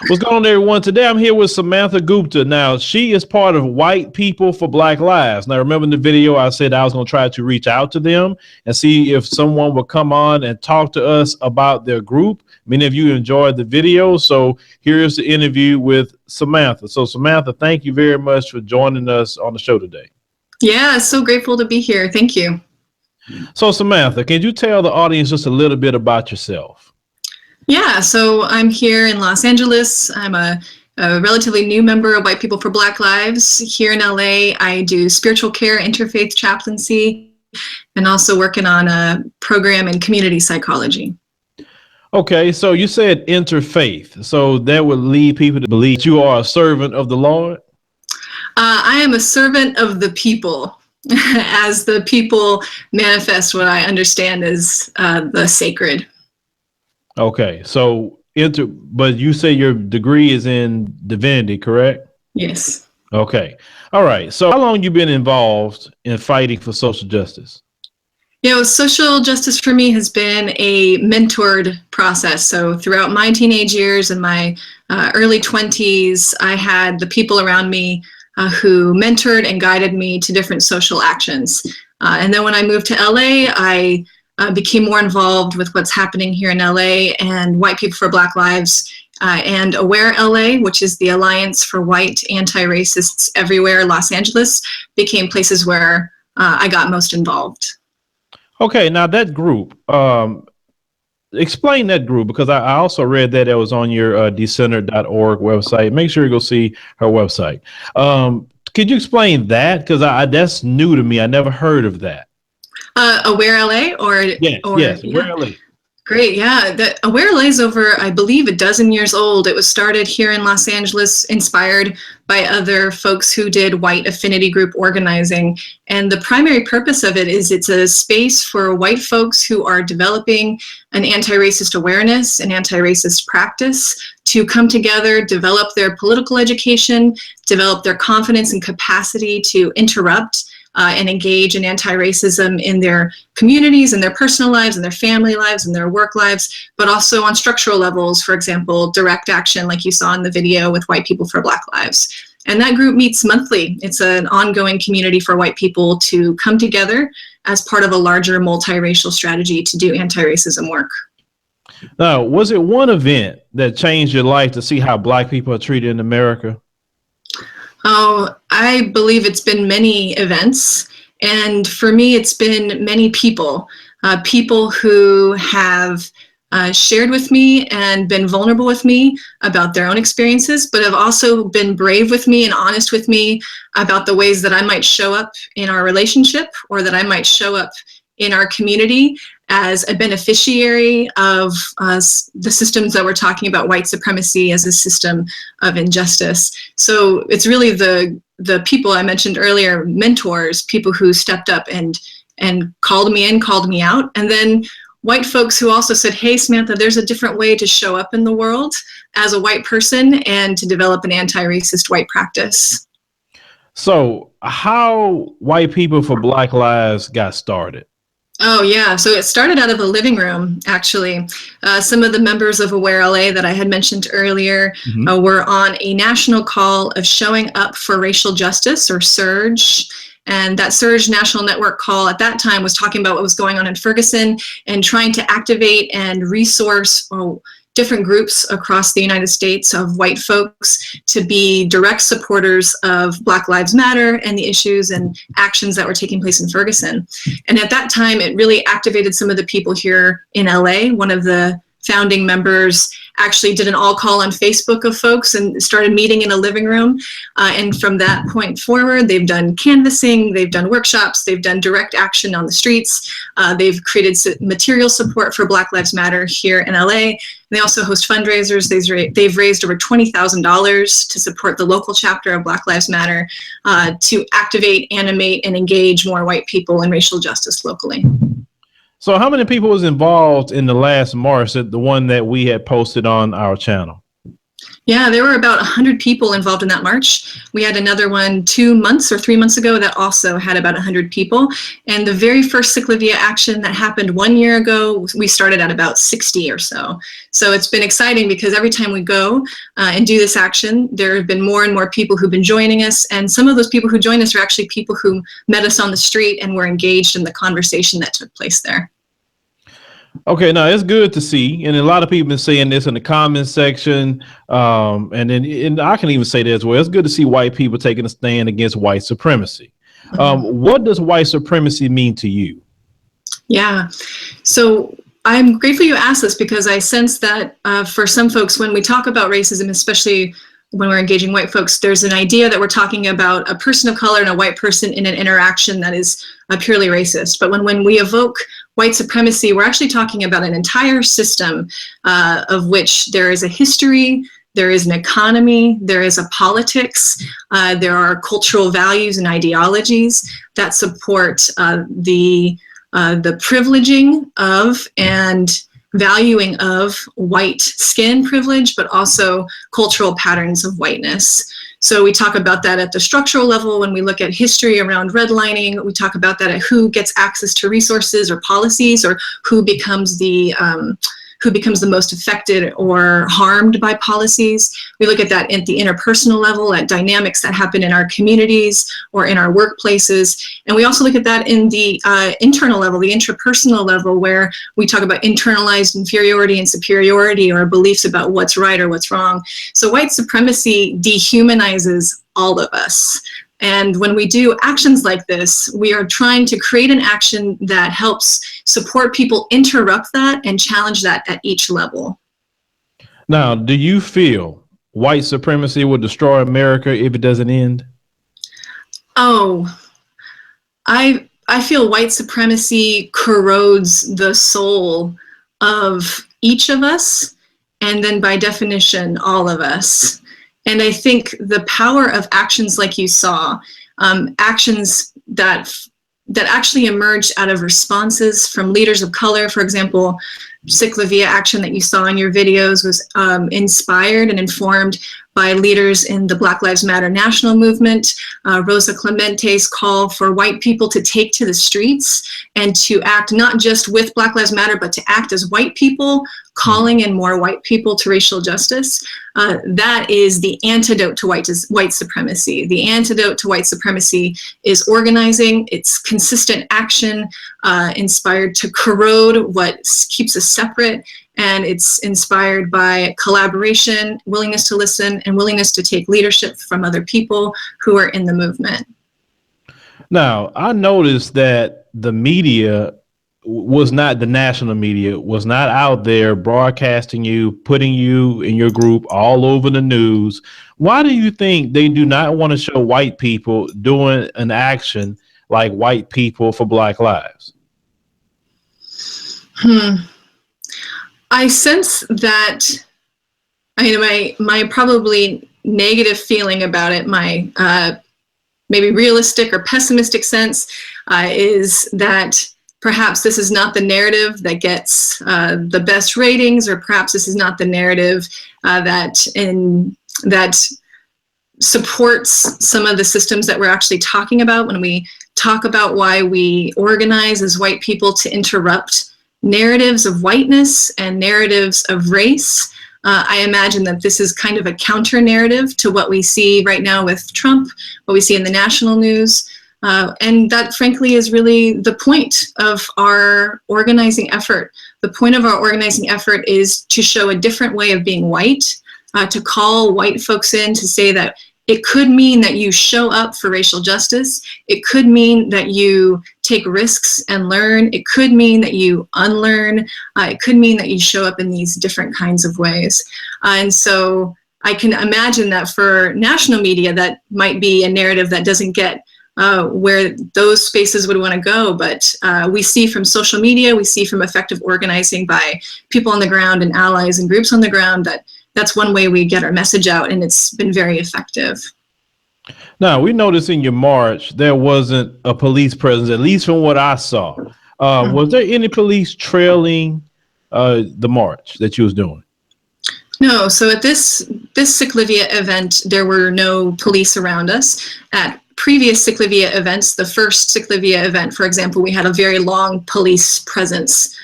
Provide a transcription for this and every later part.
What's going on, everyone? Today I'm here with Samantha Gupta. Now, she is part of White People for Black Lives. Now, remember in the video I said I was going to try to reach out to them and see if someone would come on and talk to us about their group. Many of you enjoyed the video, so here's the interview with Samantha. So, Samantha, thank you very much for joining us on the show today. Yeah, so grateful to be here. Thank you. So, Samantha, can you tell the audience just a little bit about yourself? Yeah, so I'm here in Los Angeles. I'm a relatively new member of White People for Black Lives. Here in LA, I do spiritual care, interfaith chaplaincy, and also working on a program in community psychology. Okay, so you said interfaith. So that would lead people to believe that you are a servant of the Lord? I am a servant of the people, as the people manifest what I understand as the sacred. Okay, so but you say your degree is in divinity, correct? Yes. Okay. All right. So how long you been involved in fighting for social justice? You know, social justice for me has been a mentored process. So throughout my teenage years and my early 20s, I had the people around me who mentored and guided me to different social actions. And then when I moved to LA, I became more involved with what's happening here in LA, and White People for Black Lives and Aware LA, which is the Alliance for White Anti-Racists Everywhere Los Angeles, became places where I got most involved. Okay, now that group, explain that group, because I also read that it was on your decenter.org website. Make sure you go see her website. Could you explain that? Because that's new to me. I never heard of that. Aware LA yes, Aware LA. Great, yeah. The Aware LA is over, I believe, a dozen years old. It was started here in Los Angeles, inspired by other folks who did white affinity group organizing. And the primary purpose of it is it's a space for white folks who are developing an anti-racist awareness and anti-racist practice to come together, develop their political education, develop their confidence and capacity to interrupt and engage in anti-racism in their communities, in their personal lives, in their family lives, in their work lives, but also on structural levels, for example, direct action like you saw in the video with White People for Black Lives. And that group meets monthly. It's an ongoing community for white people to come together as part of a larger multiracial strategy to do anti-racism work. Now, was it one event that changed your life to see how Black people are treated in America? Oh, I believe it's been many events. And for me, it's been many people, people who have shared with me and been vulnerable with me about their own experiences, but have also been brave with me and honest with me about the ways that I might show up in our relationship or that I might show up in our community as a beneficiary of the systems that we're talking about, white supremacy as a system of injustice. So it's really the people I mentioned earlier, mentors, people who stepped up and called me in, called me out. And then white folks who also said, hey, Samantha, there's a different way to show up in the world as a white person and to develop an anti-racist white practice. So how White People for Black Lives got started? Oh, yeah. So it started out of a living room, actually. Some of the members of Aware LA that I had mentioned earlier were on a national call of showing up for racial justice, or SURGE. And that SURGE national network call at that time was talking about what was going on in Ferguson and trying to activate and resource different groups across the United States of white folks to be direct supporters of Black Lives Matter and the issues and actions that were taking place in Ferguson. And at that time, it really activated some of the people here in LA. One of the founding members actually did an all call on Facebook of folks and started meeting in a living room. And from that point forward, they've done canvassing, they've done workshops, they've done direct action on the streets. They've created material support for Black Lives Matter here in LA. And they also host fundraisers. They've raised over $20,000 to support the local chapter of Black Lives Matter to activate, animate, and engage more white people in racial justice locally. So how many people was involved in the last march, the one that we had posted on our channel? Yeah, there were about 100 people involved in that march. We had another one 2 months or 3 months ago that also had about 100 people. And the very first Ciclavia action that happened 1 year ago, we started at about 60 or so. So it's been exciting because every time we go and do this action, there have been more and more people who've been joining us. And some of those people who joined us are actually people who met us on the street and were engaged in the conversation that took place there. Okay, now it's good to see, and a lot of people been saying this in the comments section, and I can even say that as well. It's good to see white people taking a stand against white supremacy. What does white supremacy mean to you? Yeah, so I'm grateful you asked this because I sense that for some folks, when we talk about racism, especially when we're engaging white folks, there's an idea that we're talking about a person of color and a white person in an interaction that is purely racist. But when we evoke white supremacy, we're actually talking about an entire system of which there is a history, there is an economy, there is a politics, there are cultural values and ideologies that support the privileging of and valuing of white skin privilege, but also cultural patterns of whiteness. So we talk about that at the structural level when we look at history around redlining. We talk about that at who gets access to resources or policies, or who becomes the most affected or harmed by policies. We look at that at the interpersonal level, at dynamics that happen in our communities or in our workplaces. And we also look at that in the internal level, the intrapersonal level, where we talk about internalized inferiority and superiority, or beliefs about what's right or what's wrong. So white supremacy dehumanizes all of us. And when we do actions like this, we are trying to create an action that helps support people interrupt that and challenge that at each level. Now, do you feel white supremacy will destroy America if it doesn't end? Oh, I feel white supremacy corrodes the soul of each of us, and then by definition, all of us. And I think the power of actions like you saw, actions that actually emerged out of responses from leaders of color. For example, Ciclavia action that you saw in your videos was inspired and informed by leaders in the Black Lives Matter national movement. Rosa Clemente's call for white people to take to the streets and to act not just with Black Lives Matter, but to act as white people, calling in more white people to racial justice. That is the antidote to white supremacy. The antidote to white supremacy is organizing. It's consistent action inspired to corrode what keeps us separate. And it's inspired by collaboration, willingness to listen, and willingness to take leadership from other people who are in the movement. Now, I noticed that the media was not, the national media was not out there broadcasting you, putting you in your group all over the news. Why do you think they do not want to show white people doing an action like White People for Black Lives? I sense that, my probably negative feeling about it, my maybe realistic or pessimistic sense is that perhaps this is not the narrative that gets the best ratings, or perhaps this is not the narrative that supports some of the systems that we're actually talking about when we talk about why we organize as white people to interrupt narratives of whiteness and narratives of race. I imagine that this is kind of a counter narrative to what we see right now with Trump, what we see in the national news. And that, frankly, is really the point of our organizing effort. The point of our organizing effort is to show a different way of being white, to call white folks in to say that it could mean that you show up for racial justice. It could mean that you take risks and learn. It could mean that you unlearn. It could mean that you show up in these different kinds of ways. And so I can imagine that for national media, that might be a narrative that doesn't get where those spaces would want to go. But we see from social media, we see from effective organizing by people on the ground and allies and groups on the ground that that's one way we get our message out, and it's been very effective. Now, we noticed in your march, there wasn't a police presence, at least from what I saw. Was there any police trailing the march that you was doing? No, so at this Ciclavia event, there were no police around us. At previous Ciclavia events, the first Ciclavia event, for example, we had a very long police presence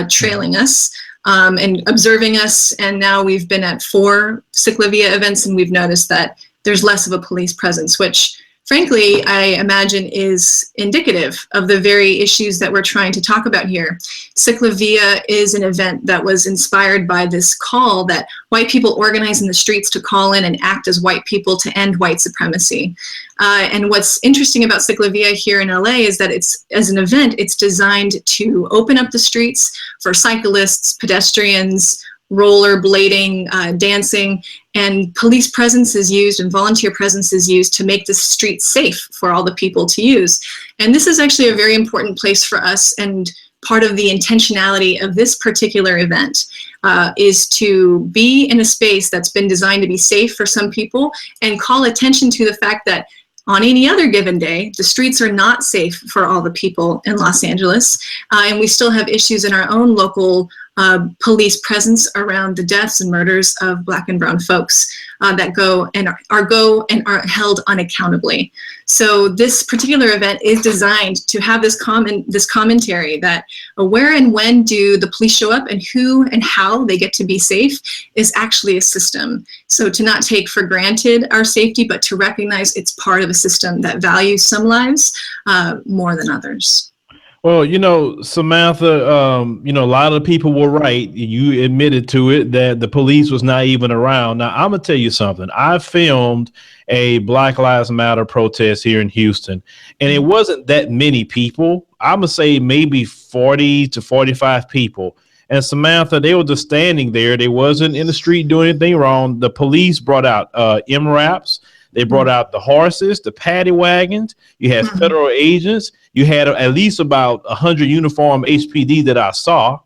trailing us and observing us. And now we've been at 4 Ciclavia events, and we've noticed that there's less of a police presence, which frankly, I imagine is indicative of the very issues that we're trying to talk about here. Ciclavia is an event that was inspired by this call that white people organize in the streets to call in and act as white people to end white supremacy. And what's interesting about Ciclavia here in LA is that as an event, it's designed to open up the streets for cyclists, pedestrians, rollerblading, dancing, and police presence is used and volunteer presence is used to make the streets safe for all the people to use. And this is actually a very important place for us, and part of the intentionality of this particular event is to be in a space that's been designed to be safe for some people and call attention to the fact that on any other given day, the streets are not safe for all the people in Los Angeles, and we still have issues in our own local police presence around the deaths and murders of Black and brown folks that go and are held unaccountably. So this particular event is designed to have this commentary that where and when do the police show up and who and how they get to be safe is actually a system. So to not take for granted our safety, but to recognize it's part of a system that values some lives more than others. Well, Samantha, a lot of people were right. You admitted to it that the police was not even around. Now, I'm going to tell you something. I filmed a Black Lives Matter protest here in Houston, and it wasn't that many people. I'm going to say maybe 40 to 45 people. And Samantha, they were just standing there. They wasn't in the street doing anything wrong. The police brought out MRAPs. They brought out the horses, the paddy wagons. You had federal agents. You had at least about 100 uniform HPD that I saw.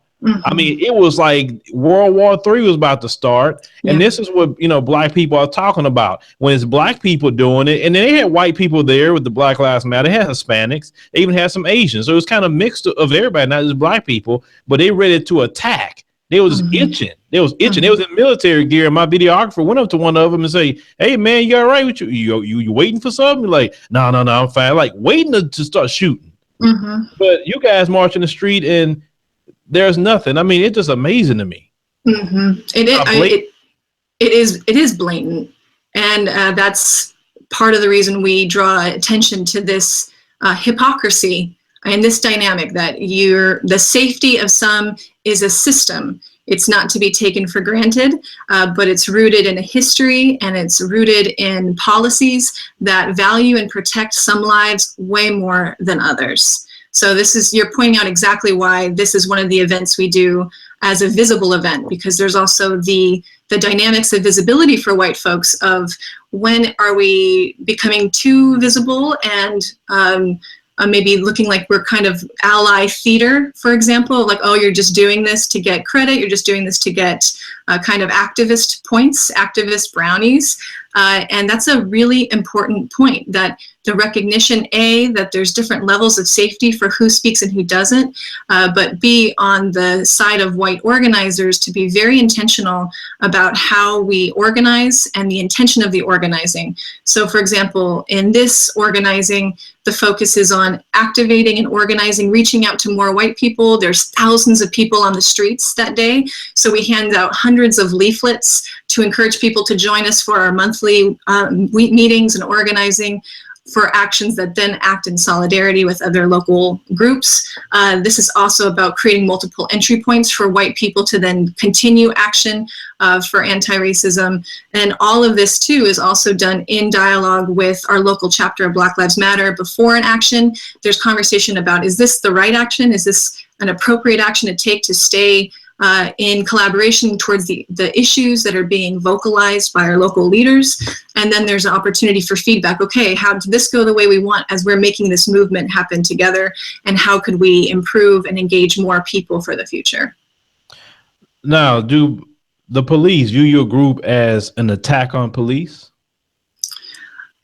I mean, it was like World War III was about to start. And this is what, Black people are talking about. When it's Black people doing it, and then they had white people there with the Black Lives Matter. They had Hispanics. They even had some Asians. So it was kind of mixed of everybody, not just Black people, but they ready to attack. They was itching. They was itching. They was in military gear. And my videographer went up to one of them and say, "Hey man, you all right with you? You waiting for something?" Like, no, I'm fine. Like waiting to start shooting. But you guys march in the street and there's nothing. I mean, it's just amazing to me. It is blatant, and that's part of the reason we draw attention to this hypocrisy and this dynamic that the safety of some is a system. It's not to be taken for granted, but it's rooted in a history and it's rooted in policies that value and protect some lives way more than others. So you're pointing out exactly why this is one of the events we do as a visible event, because there's also the dynamics of visibility for white folks of when are we becoming too visible and maybe looking like we're kind of ally theater, for example, like, oh, you're just doing this to get credit, you're just doing this to get kind of activist points, activist brownies. And that's a really important point, that the recognition, A, that there's different levels of safety for who speaks and who doesn't, but B, on the side of white organizers, to be very intentional about how we organize and the intention of the organizing. So for example, in this organizing, the focus is on activating and organizing, reaching out to more white people. There's thousands of people on the streets that day. So we hand out hundreds of leaflets to encourage people to join us for our monthly meetings and organizing for actions that then act in solidarity with other local groups. This is also about creating multiple entry points for white people to then continue action for anti-racism. And all of this too is also done in dialogue with our local chapter of Black Lives Matter. Before an action, there's conversation about, is this the right action? Is this an appropriate action to take to stay in collaboration towards the issues that are being vocalized by our local leaders? And then there's an opportunity for feedback. Okay, how did this go the way we want as we're making this movement happen together? And how could we improve and engage more people for the future? Now, do the police view your group as an attack on police?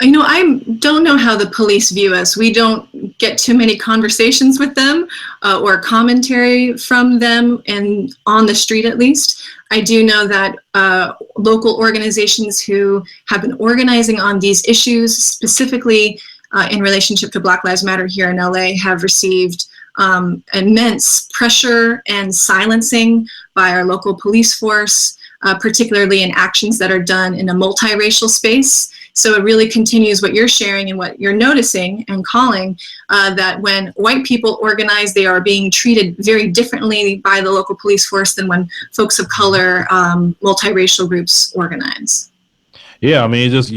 I don't know how the police view us. We don't get too many conversations with them or commentary from them, and on the street at least. I do know that local organizations who have been organizing on these issues, specifically in relationship to Black Lives Matter here in LA, have received immense pressure and silencing by our local police force, particularly in actions that are done in a multiracial space. So it really continues what you're sharing and what you're noticing and calling, that when white people organize, they are being treated very differently by the local police force than when folks of color, multiracial groups organize. Yeah, I mean, just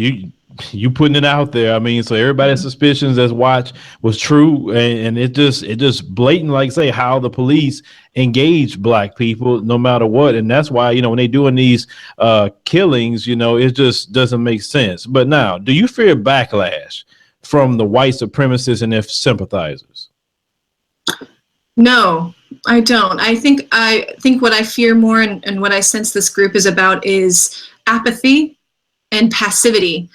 you putting it out there. I mean, so everybody's suspicions that's watched was true, and it just blatant, like say, how the police engage Black people no matter what, and that's why, you know, when they doing these killings, you know, it just doesn't make sense. But now, do you fear backlash from the white supremacists and their sympathizers? No, I don't. I think what I fear more, and what I sense this group is about, is apathy and passivity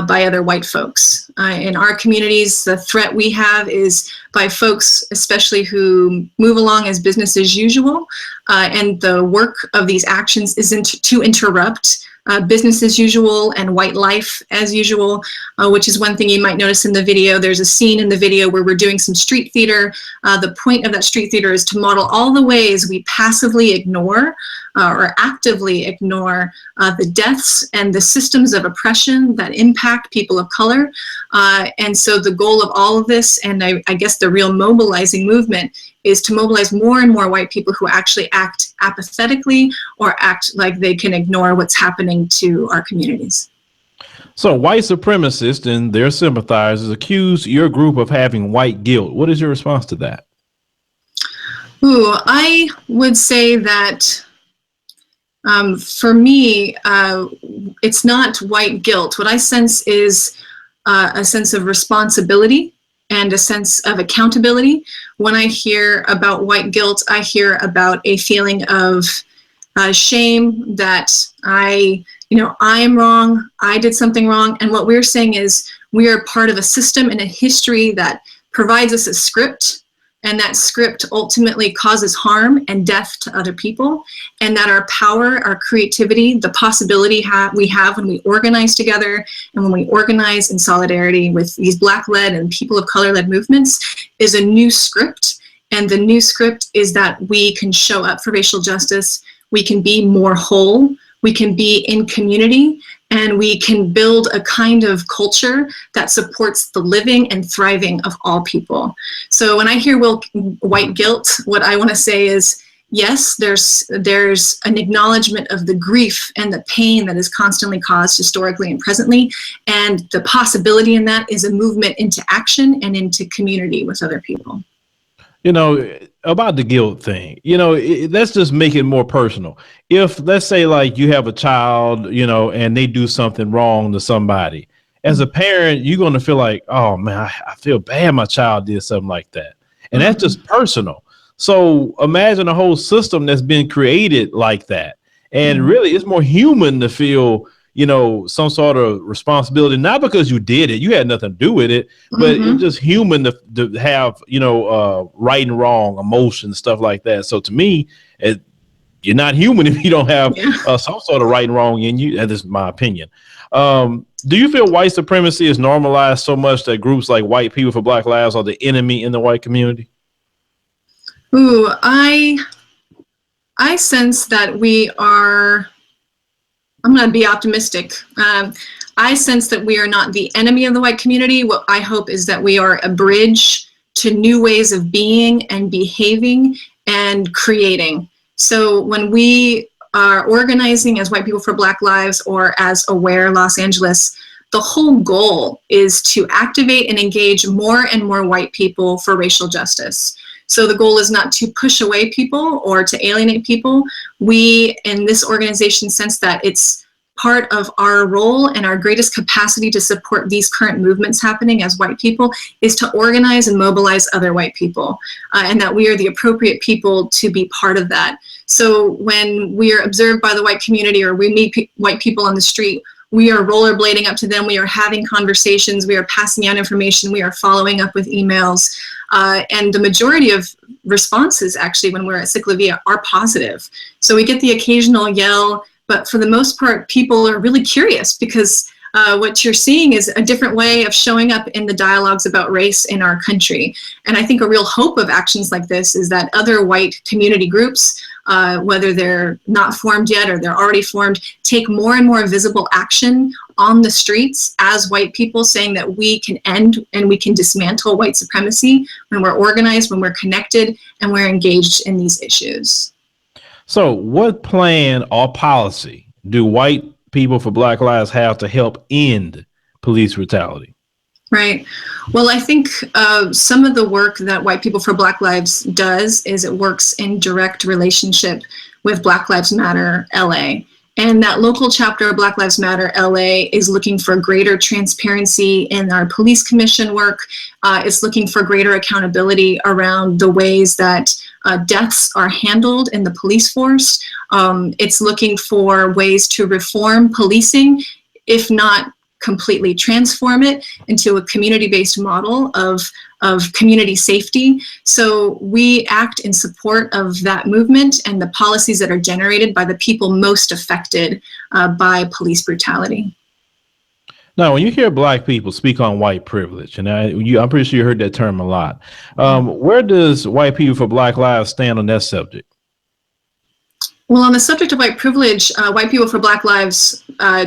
by other white folks. In our communities, the threat we have is by folks, especially who move along as business as usual, and the work of these actions isn't to interrupt business as usual and white life as usual, which is one thing you might notice in the video. There's a scene in the video where we're doing some street theater. The point of that street theater is to model all the ways we passively ignore or actively ignore the deaths and the systems of oppression that impact people of color. And so the goal of all of this, and I guess the real mobilizing movement, is to mobilize more and more white people who actually act apathetically or act like they can ignore what's happening to our communities. So white supremacists and their sympathizers accuse your group of having white guilt. What is your response to that? Ooh, I would say that for me, it's not white guilt. What I sense is a sense of responsibility and a sense of accountability. When I hear about white guilt, I hear about a feeling of shame that I am wrong, I did something wrong. And what we're saying is we are part of a system and a history that provides us a script, and that script ultimately causes harm and death to other people, and that our power, our creativity, the possibility we have when we organize together and when we organize in solidarity with these Black-led and people of color-led movements is a new script. And the new script is that we can show up for racial justice, we can be more whole, we can be in community, and we can build a kind of culture that supports the living and thriving of all people. So when I hear white guilt, what I want to say is, yes, there's an acknowledgement of the grief and the pain that is constantly caused historically and presently, and the possibility in that is a movement into action and into community with other people. You know, about the guilt thing, you know, let's just make it more personal. If, let's say, like, you have a child, you know, and they do something wrong to somebody, as a parent, you're going to feel like, oh man, I feel bad my child did something like that. And that's just personal. So imagine a whole system that's been created like that. And really, it's more human to feel, you know, some sort of responsibility, not because you did it, you had nothing to do with it, but it's just human to have, you know, right and wrong, emotions, stuff like that. So to me, you're not human if you don't have some sort of right and wrong in you. That is my opinion. Do you feel white supremacy is normalized so much that groups like White People for Black Lives are the enemy in the white community? Ooh, I sense that we are, I'm going to be optimistic. I sense that we are not the enemy of the white community. What I hope is that we are a bridge to new ways of being and behaving and creating. So when we are organizing as White People for Black Lives or as Aware Los Angeles, the whole goal is to activate and engage more and more white people for racial justice. So the goal is not to push away people or to alienate people. We in this organization sense that it's part of our role and our greatest capacity to support these current movements happening as white people is to organize and mobilize other white people, and that we are the appropriate people to be part of that. So when we are observed by the white community or we meet white people on the street, we are rollerblading up to them. We are having conversations. We are passing out information. We are following up with emails. And the majority of responses, actually, when we're at Ciclavia, are positive. So we get the occasional yell, but for the most part, people are really curious because what you're seeing is a different way of showing up in the dialogues about race in our country. And I think a real hope of actions like this is that other white community groups, whether they're not formed yet or they're already formed, take more and more visible action on the streets as white people, saying that we can end and we can dismantle white supremacy when we're organized, when we're connected, and we're engaged in these issues. So what plan or policy do white people for Black Lives have to help end police brutality? Right. Well, I think some of the work that White People for Black Lives does is it works in direct relationship with Black Lives Matter LA. And that local chapter of Black Lives Matter LA is looking for greater transparency in our police commission work. It's looking for greater accountability around the ways that deaths are handled in the police force. It's looking for ways to reform policing, if not completely transform it into a community-based model of community safety. So we act in support of that movement and the policies that are generated by the people most affected by police brutality. Now, when you hear Black people speak on white privilege, and I'm pretty sure you heard that term a lot, where does White People for Black Lives stand on that subject? Well, on the subject of white privilege, White People for Black Lives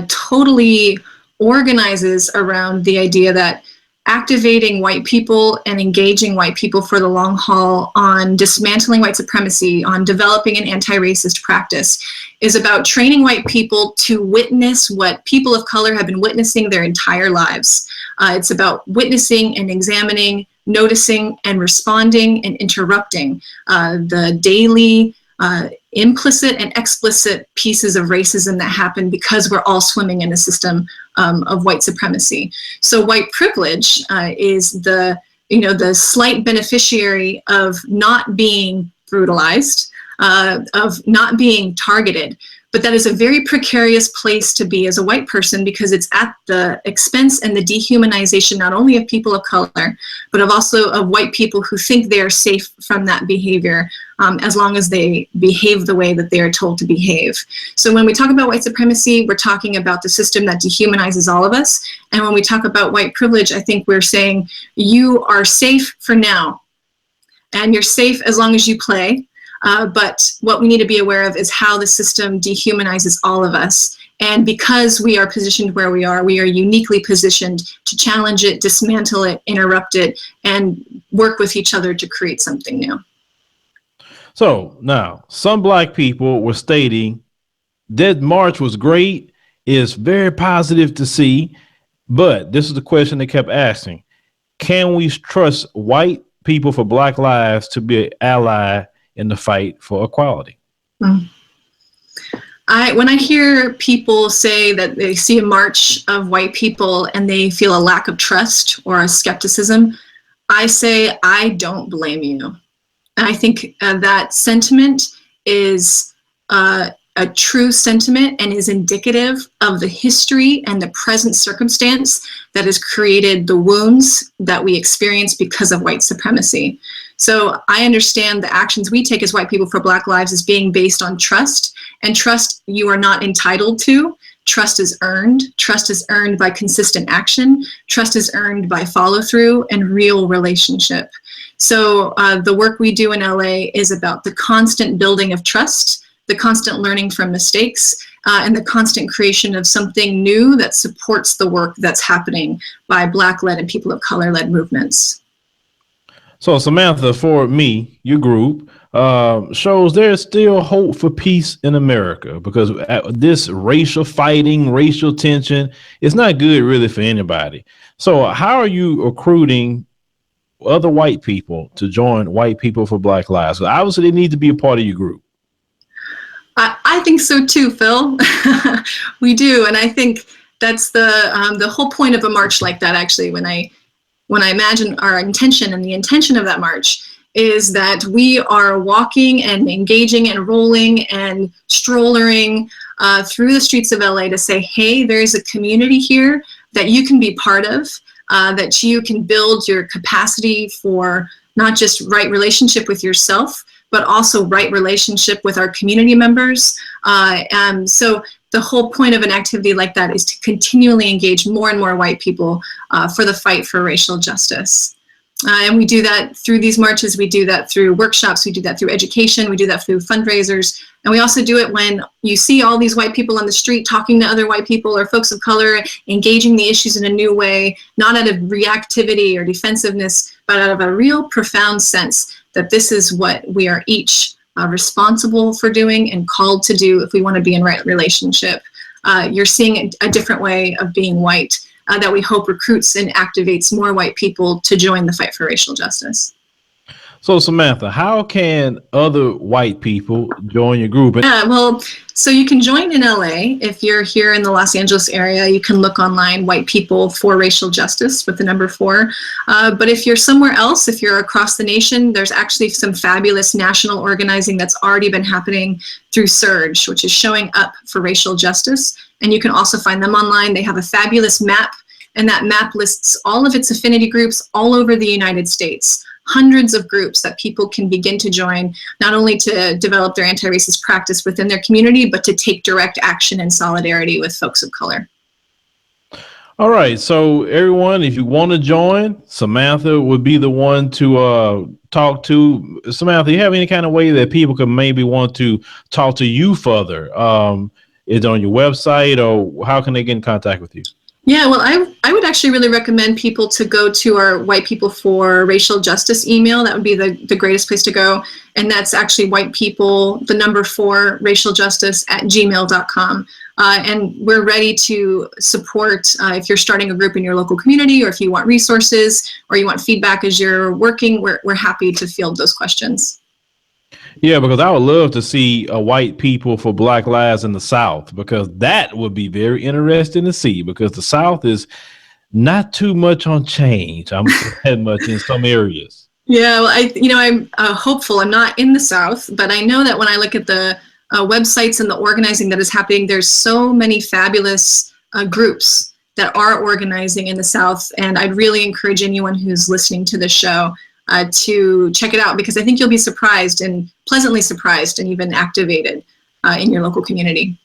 totally organizes around the idea that activating white people and engaging white people for the long haul on dismantling white supremacy, on developing an anti-racist practice, is about training white people to witness what people of color have been witnessing their entire lives. It's about witnessing and examining, noticing and responding and interrupting the daily implicit and explicit pieces of racism that happen because we're all swimming in a system of white supremacy. So white privilege is the slight beneficiary of not being brutalized, of not being targeted. But that is a very precarious place to be as a white person because it's at the expense and the dehumanization not only of people of color, but also of white people who think they are safe from that behavior as long as they behave the way that they are told to behave. So when we talk about white supremacy, we're talking about the system that dehumanizes all of us. And when we talk about white privilege, I think we're saying you are safe for now, and you're safe as long as you play. But what we need to be aware of is how the system dehumanizes all of us. And because we are positioned where we are uniquely positioned to challenge it, dismantle it, interrupt it, and work with each other to create something new. So now, some Black people were stating that march was great, is very positive to see, but this is the question they kept asking. Can we trust white people for Black lives to be an ally in the fight for equality? When I hear people say that they see a march of white people and they feel a lack of trust or a skepticism, I say, I don't blame you. And I think that sentiment is a true sentiment and is indicative of the history and the present circumstance that has created the wounds that we experience because of white supremacy. So I understand the actions we take as white people for Black lives as being based on trust, and trust you are not entitled to. Trust is earned. Trust is earned by consistent action. Trust is earned by follow through and real relationship. So the work we do in LA is about the constant building of trust, the constant learning from mistakes, and the constant creation of something new that supports the work that's happening by Black-led and people of color-led movements. So Samantha, for me, your group shows there's still hope for peace in America, because this racial fighting, racial tension, it's not good really for anybody. So how are you recruiting other white people to join White People for Black Lives? So obviously they need to be a part of your group. I think so too, Phil. We do. And I think that's the whole point of a march like that, actually, when I imagine our intention, and the intention of that march is that we are walking and engaging and rolling and strollering through the streets of LA to say, hey, there's a community here that you can be part of, that you can build your capacity for not just right relationship with yourself, but also right relationship with our community members. So the whole point of an activity like that is to continually engage more and more white people for the fight for racial justice. And we do that through these marches, we do that through workshops, we do that through education, we do that through fundraisers, and we also do it when you see all these white people on the street talking to other white people or folks of color, engaging the issues in a new way, not out of reactivity or defensiveness, but out of a real profound sense that this is what we are each responsible for doing and called to do if we want to be in right relationship. You're seeing a different way of being white that we hope recruits and activates more white people to join the fight for racial justice. So Samantha, how can other white people join your group? Well, so you can join in LA. If you're here in the Los Angeles area, you can look online, White People for Racial Justice with the number 4. But if you're somewhere else, if you're across the nation, there's actually some fabulous national organizing that's already been happening through SURGE, which is showing up for racial justice. And you can also find them online. They have a fabulous map, and that map lists all of its affinity groups all over the United States. Hundreds of groups that people can begin to join, not only to develop their anti-racist practice within their community, but to take direct action in solidarity with folks of color. All right. So everyone, if you want to join, Samantha would be the one to talk to. Samantha, you have any kind of way that people could maybe want to talk to you further? Is it on your website, or how can they get in contact with you? Yeah, well, I would actually really recommend people to go to our White People for Racial Justice email. That would be the greatest place to go. And that's actually white people, the number 4, racial justice @gmail.com. And we're ready to support if you're starting a group in your local community, or if you want resources, or you want feedback as you're working, we're happy to field those questions. Yeah, because I would love to see a White People for Black Lives in the South, because that would be very interesting to see, because the South is not too much on change. I'm that much in some areas. Yeah, well, I'm hopeful. I'm not in the South, but I know that when I look at the websites and the organizing that is happening, there's so many fabulous groups that are organizing in the South, and I'd really encourage anyone who's listening to this show to check it out, because I think you'll be surprised, and pleasantly surprised, and even activated in your local community.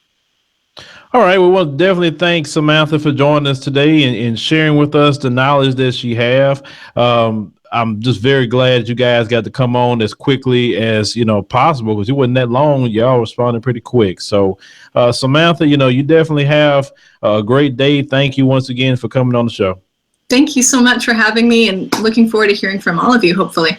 All right. Well, we'll definitely thank Samantha for joining us today and sharing with us the knowledge that she have. I'm just very glad you guys got to come on as quickly as possible, because it wasn't that long. Y'all responded pretty quick. So Samantha, you definitely have a great day. Thank you once again for coming on the show. Thank you so much for having me, and looking forward to hearing from all of you, hopefully.